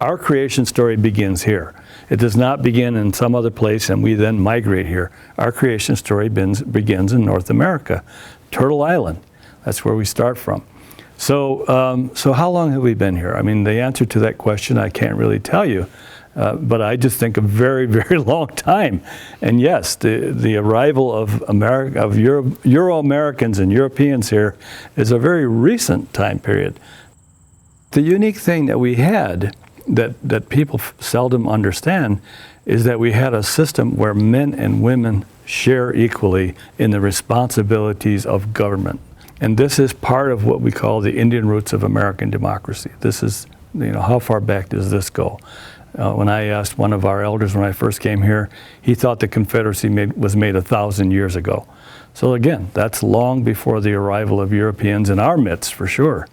Our creation story begins here. It does not begin in some other place and we then migrate here. Our creation story begins in North America, Turtle Island. That's where we start from. So, so how long have we been here? I mean, the answer to that question I can't really tell you, but I just think a very, very long time. And yes, the arrival of Euro-Americans and Europeans here is a very recent time period. The unique thing that we had that people seldom understand is that we had a system where men and women share equally in the responsibilities of government. And this is part of what we call the Indian roots of American democracy. This is, how far back does this go? When I asked one of our elders when I first came here, he thought the Confederacy was made 1,000 years ago. So again, that's long before the arrival of Europeans in our midst, for sure.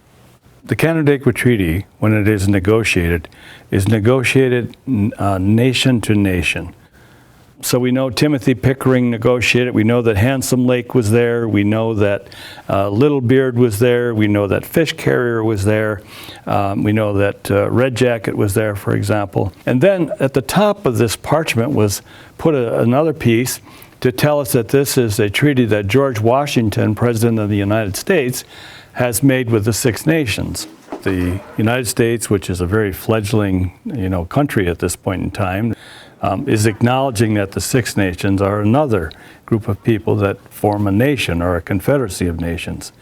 The Canandaigua Treaty, when it is negotiated nation to nation. So we know Timothy Pickering negotiated. We know that Handsome Lake was there. We know that Little Beard was there. We know that Fish Carrier was there. We know that Red Jacket was there, for example. And then at the top of this parchment was put another piece to tell us that this is a treaty that George Washington, President of the United States, has made with the Six Nations. The United States, which is a very fledgling, country at this point in time, is acknowledging that the Six Nations are another group of people that form a nation or a confederacy of nations.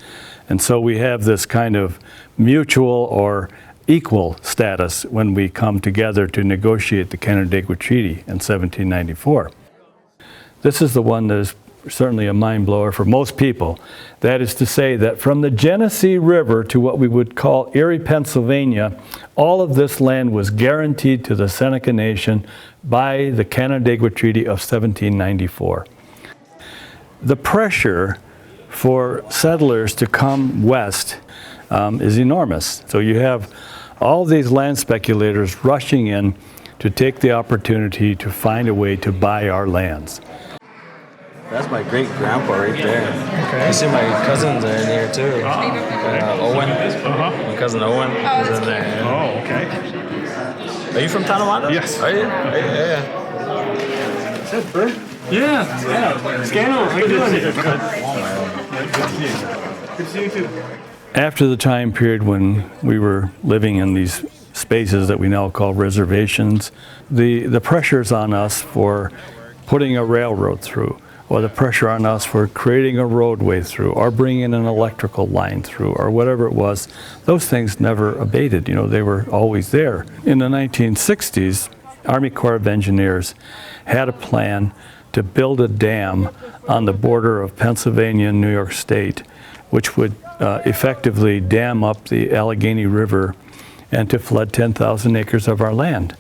And so we have this kind of mutual or equal status when we come together to negotiate the Canandaigua Treaty in 1794. This is the one that is certainly a mind blower for most people. That is to say that from the Genesee River to what we would call Erie, Pennsylvania, all of this land was guaranteed to the Seneca Nation by the Canandaigua Treaty of 1794. The pressure for settlers to come west is enormous. So you have all these land speculators rushing in to take the opportunity to find a way to buy our lands. That's my great-grandpa right there. Okay. You see my cousins are in here too. Owen. My cousin Owen is in there. Yeah. Oh, okay. Are you from Tonawanda? Yes. Are you? Yeah. Is that Bert? Yeah. Scannell, how you doing? Good to see you too. After the time period when we were living in these spaces that we now call reservations, the pressures on us for putting a railroad through, or the pressure on us for creating a roadway through, or bringing an electrical line through, or whatever it was, those things never abated. They were always there. In the 1960s, Army Corps of Engineers had a plan to build a dam on the border of Pennsylvania and New York State, which would effectively dam up the Allegheny River and to flood 10,000 acres of our land.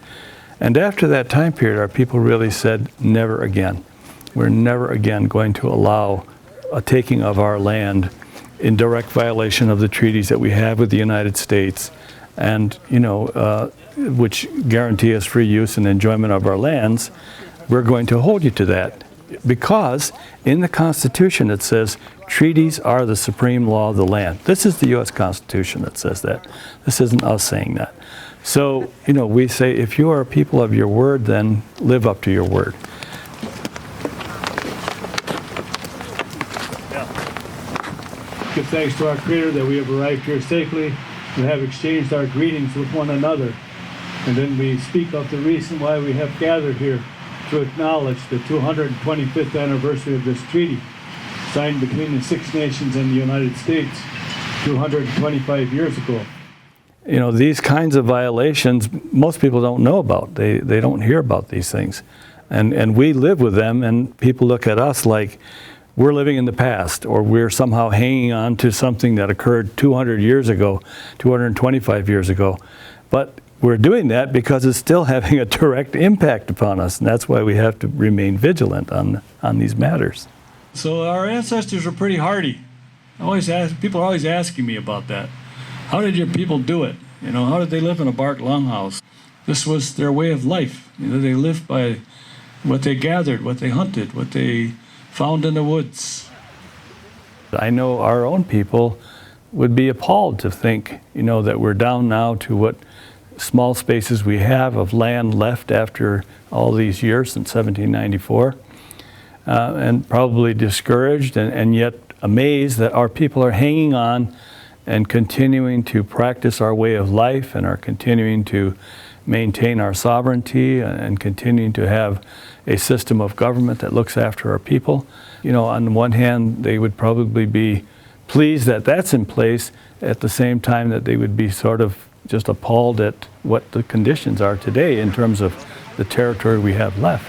And after that time period, our people really said, never again. We're never again going to allow a taking of our land in direct violation of the treaties that we have with the United States and, which guarantee us free use and enjoyment of our lands. We're going to hold you to that because in the Constitution it says treaties are the supreme law of the land. This is the U.S. Constitution that says that. This isn't us saying that. So, we say if you are a people of your word, then live up to your word. Give thanks to our Creator that we have arrived here safely and have exchanged our greetings with one another. And then we speak of the reason why we have gathered here to acknowledge the 225th anniversary of this treaty, signed between the Six Nations and the United States 225 years ago. These kinds of violations, most people don't know about. They don't hear about these things. And we live with them, and people look at us like we're living in the past, or we're somehow hanging on to something that occurred 200 years ago, 225 years ago. But we're doing that because it's still having a direct impact upon us, and that's why we have to remain vigilant on these matters. So our ancestors were pretty hardy. People are always asking me about that. How did your people do it? How did they live in a bark longhouse? This was their way of life. They lived by what they gathered, what they hunted, what they found in the woods. I know our own people would be appalled to think, that we're down now to what small spaces we have of land left after all these years since 1794, and probably discouraged and yet amazed that our people are hanging on and continuing to practice our way of life and are continuing to maintain our sovereignty and continuing to have a system of government that looks after our people. On the one hand, they would probably be pleased that that's in place, at the same time that they would be sort of just appalled at what the conditions are today in terms of the territory we have left.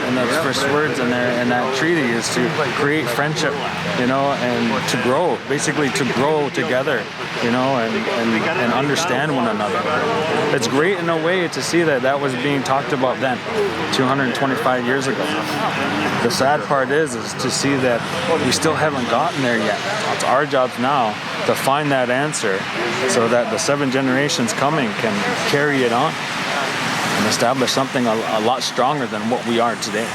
And those first words in there in that treaty is to create friendship, and to grow, basically to grow together, and understand one another. It's great in a way to see that was being talked about then, 225 years ago. The sad part is to see that we still haven't gotten there yet. It's our job now to find that answer so that the 7 generations coming can carry it on and establish something a lot stronger than what we are today.